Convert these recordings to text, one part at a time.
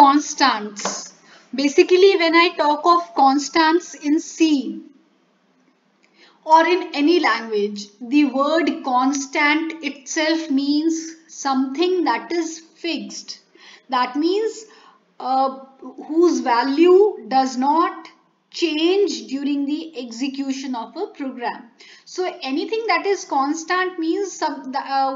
constants. Basically, when I talk of constants in C or in any language, the word constant itself means something that is fixed. That means whose value does not change during the execution of a program. So anything that is constant means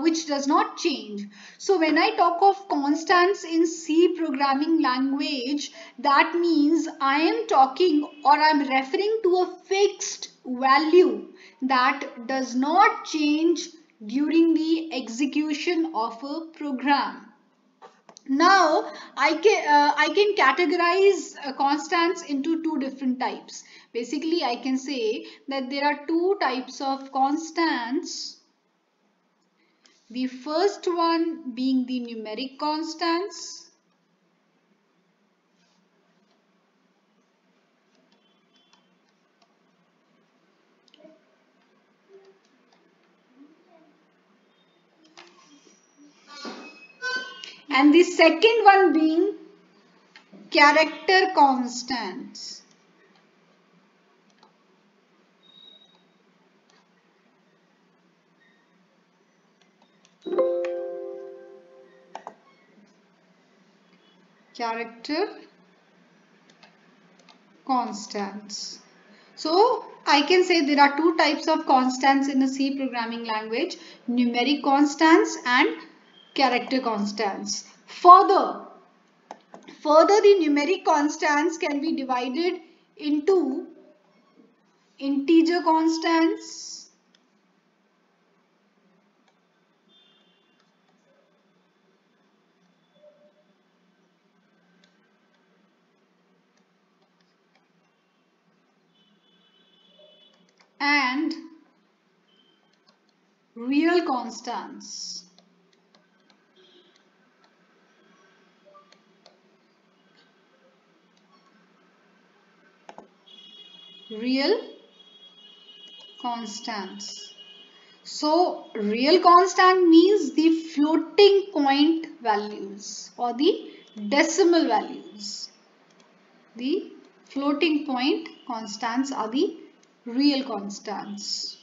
which does not change. So when I talk of constants in C programming language, that means I am talking or I am referring to a fixed value that does not change during the execution of a program. Now I can categorize constants into two different types. Basically, I can say that there are two types of constants. The first one being the numeric constants. And the second one being character constants. Character constants. So I can say there are two types of constants in a C programming language, numeric constants and character constants. Further, the numeric constants can be divided into integer constants and real constants. Real constants. So real constant means the floating point values or the decimal values. The floating point constants are the real constants.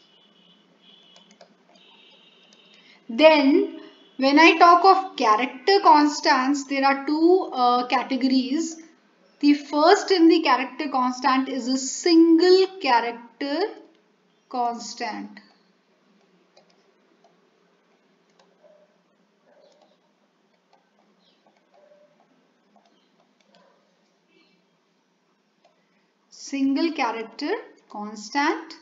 Then when I talk of character constants, there are two categories. The first in the character constant is a single character constant. Single character constant.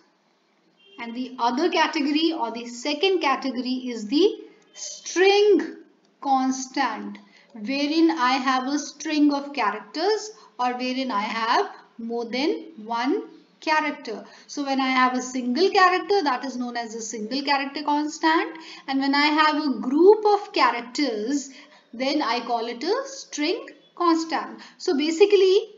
And the other category or the second category is the string constant, wherein I have a string of characters or wherein I have more than one character. So when I have a single character, that is known as a single character constant, and when I have a group of characters, then I call it a string constant. So basically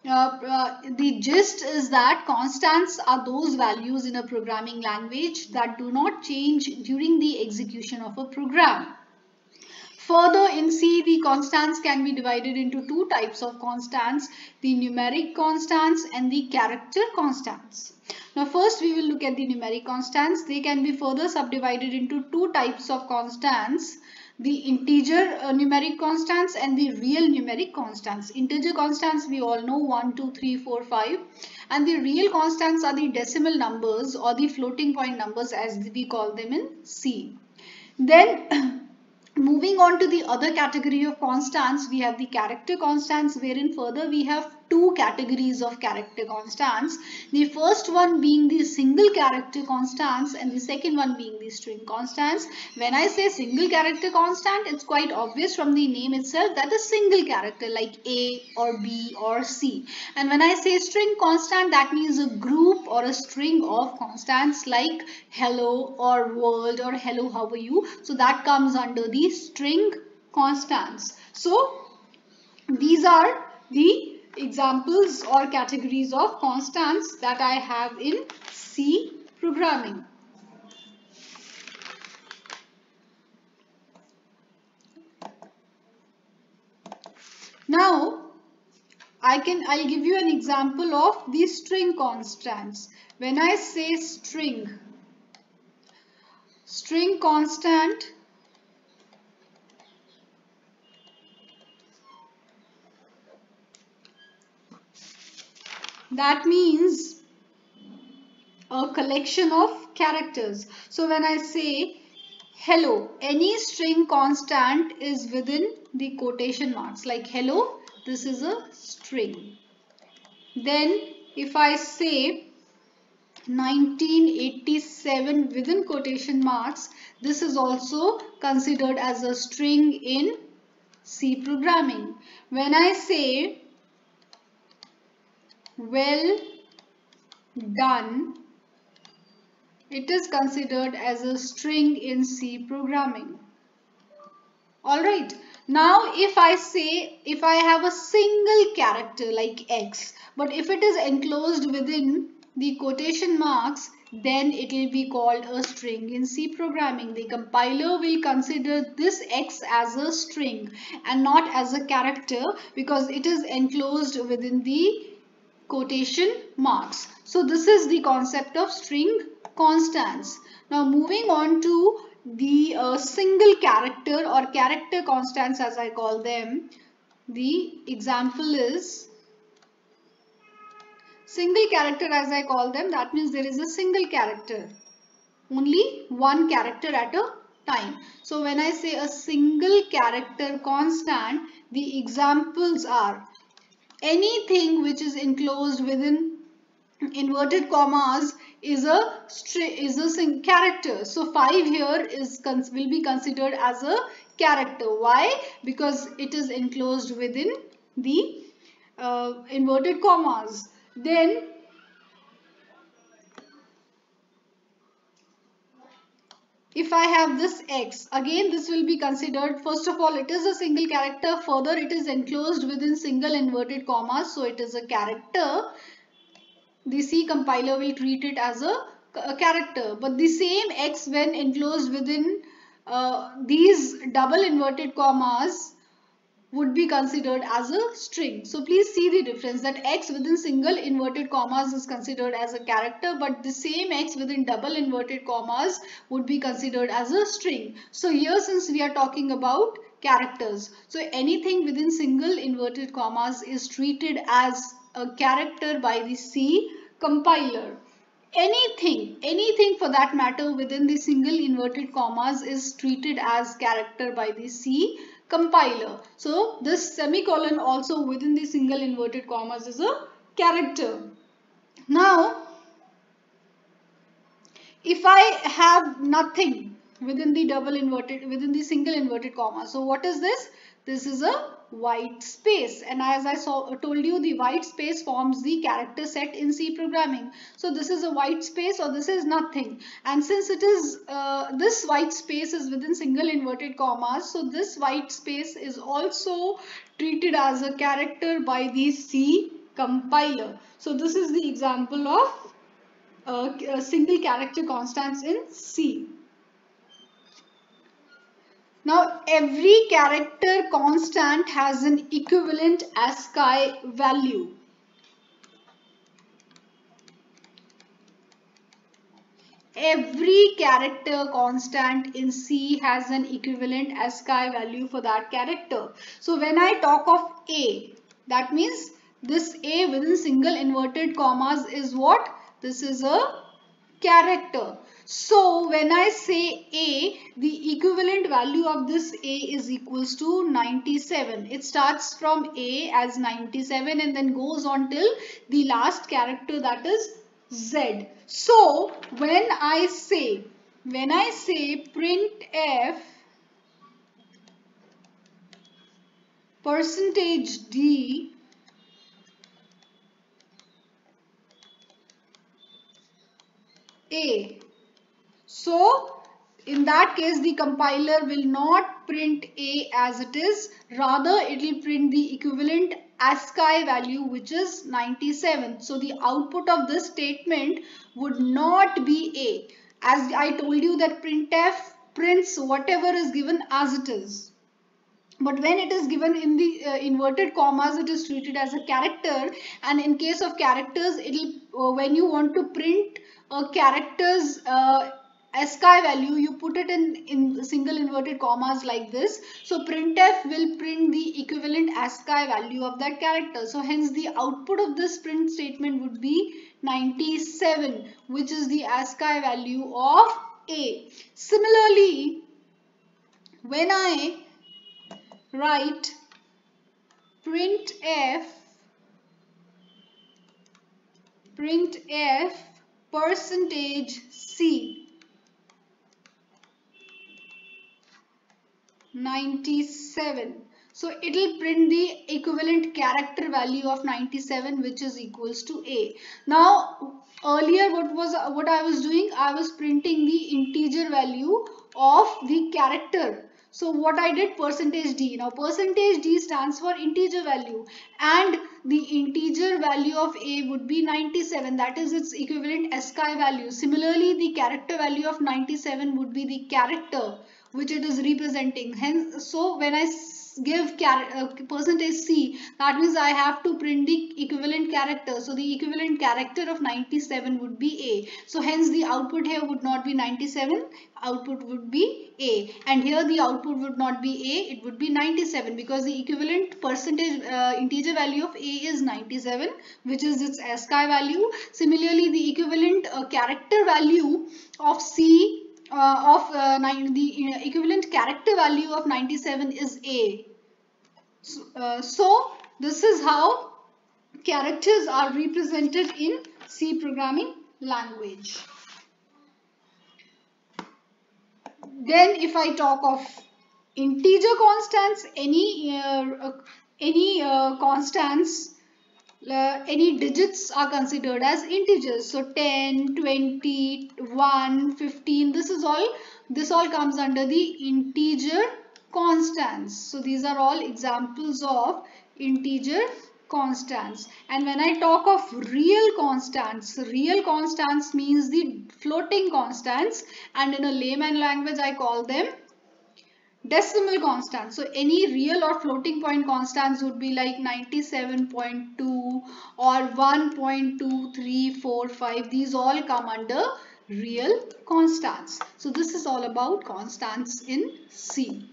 the gist is that constants are those values in a programming language that do not change during the execution of a program. Further, in C, the constants can be divided into two types of constants, the numeric constants and the character constants. Now first we will look at the numeric constants. They can be further subdivided into two types of constants, the integer numeric constants and the real numeric constants. Integer constants we all know 1, 2, 3, 4, 5, and the real constants are the decimal numbers or the floating point numbers as we call them in C. Then moving on to the other category of constants, we have the character constants, wherein further we have two categories of character constants. The first one being the single character constants and the second one being the string constants. When I say single character constant, it's quite obvious from the name itself that a single character like A or B or C. And when I say string constant, that means a group or a string of constants like hello or world or hello how are you. So that comes under the string constants. So these are the examples or categories of constants that I have in C programming. Now I'll give you an example of these string constants. When I say string constant, that means a collection of characters. So when I say hello, any string constant is within the quotation marks, like hello, this is a string. Then if I say 1987 within quotation marks, this is also considered as a string in C programming. When I say well done, it is considered as a string in C programming. Alright, now if I have a single character like X, but if it is enclosed within the quotation marks, then it will be called a string in C programming. The compiler will consider this X as a string and not as a character because it is enclosed within the quotation marks. So this is the concept of string constants. Now moving on to the single character or character constants, as I call them. The example is single character, as I call them. That means there is a single character, only one character at a time. So when I say a single character constant, the examples are anything which is enclosed within inverted commas is a character. So 5 here will be considered as a character. Why? Because it is enclosed within the inverted commas. Then if I have this X, again this will be considered, first of all, it is a single character, further it is enclosed within single inverted commas, so it is a character. The C compiler will treat it as a character, but the same X when enclosed within these double inverted commas would be considered as a string. So please see the difference, that X within single inverted commas is considered as a character, but the same X within double inverted commas would be considered as a string. So here, since we are talking about characters, so anything within single inverted commas is treated as a character by the C compiler. Anything for that matter within the single inverted commas is treated as character by the C compiler. So this semicolon also within the single inverted commas is a character. Now if I have nothing within the single inverted comma, so what is this? This is a white space, and as I told you, the white space forms the character set in C programming. So this is a white space, or this is nothing, and since it is this white space is within single inverted commas, so this white space is also treated as a character by the C compiler. So this is the example of single character constants in C. Now every character constant has an equivalent ASCII value. Every character constant in C has an equivalent ASCII value for that character. So when I talk of A, that means this A within single inverted commas is what? This is a character. So when I say A, the equivalent value of this A is equals to 97. It starts from A as 97 and then goes on till the last character, that is Z. So when I say printf %d A, so in that case the compiler will not print A as it is, rather it will print the equivalent ASCII value, which is 97. So the output of this statement would not be A, as I told you that printf prints whatever is given as it is. But when it is given in the inverted commas, it is treated as a character. And in case of characters, it'll when you want to print a character's ASCII value, you put it in single inverted commas like this. So printf will print the equivalent ASCII value of that character. So hence the output of this print statement would be 97, which is the ASCII value of A. Similarly, when I write printf %C 97, so it will print the equivalent character value of 97, which is equals to A. Now earlier what I was doing, I was printing the integer value of the character. So what I did, %d. Now %d stands for integer value, and the integer value of A would be 97. That is its equivalent ASCII value. Similarly, the character value of 97 would be the character which it is representing. Hence, so when I give %C, that means I have to print the equivalent character. So the equivalent character of 97 would be A. So hence the output here would not be 97, output would be A. And here the output would not be A, it would be 97, because the equivalent percentage integer value of A is 97, which is its ASCII value. Similarly, the equivalent character value of C the equivalent character value of 97 is A. So this is how characters are represented in C programming language. Then if I talk of integer constants, any digits are considered as integers. So 10, 20, 1, 15, this all comes under the integer constants. So these are all examples of integer constants. And when I talk of real constants means the floating constants, and in a layman language I call them decimal constants. So any real or floating point constants would be like 97.2 or 1.2345. These all come under real constants. So this is all about constants in C.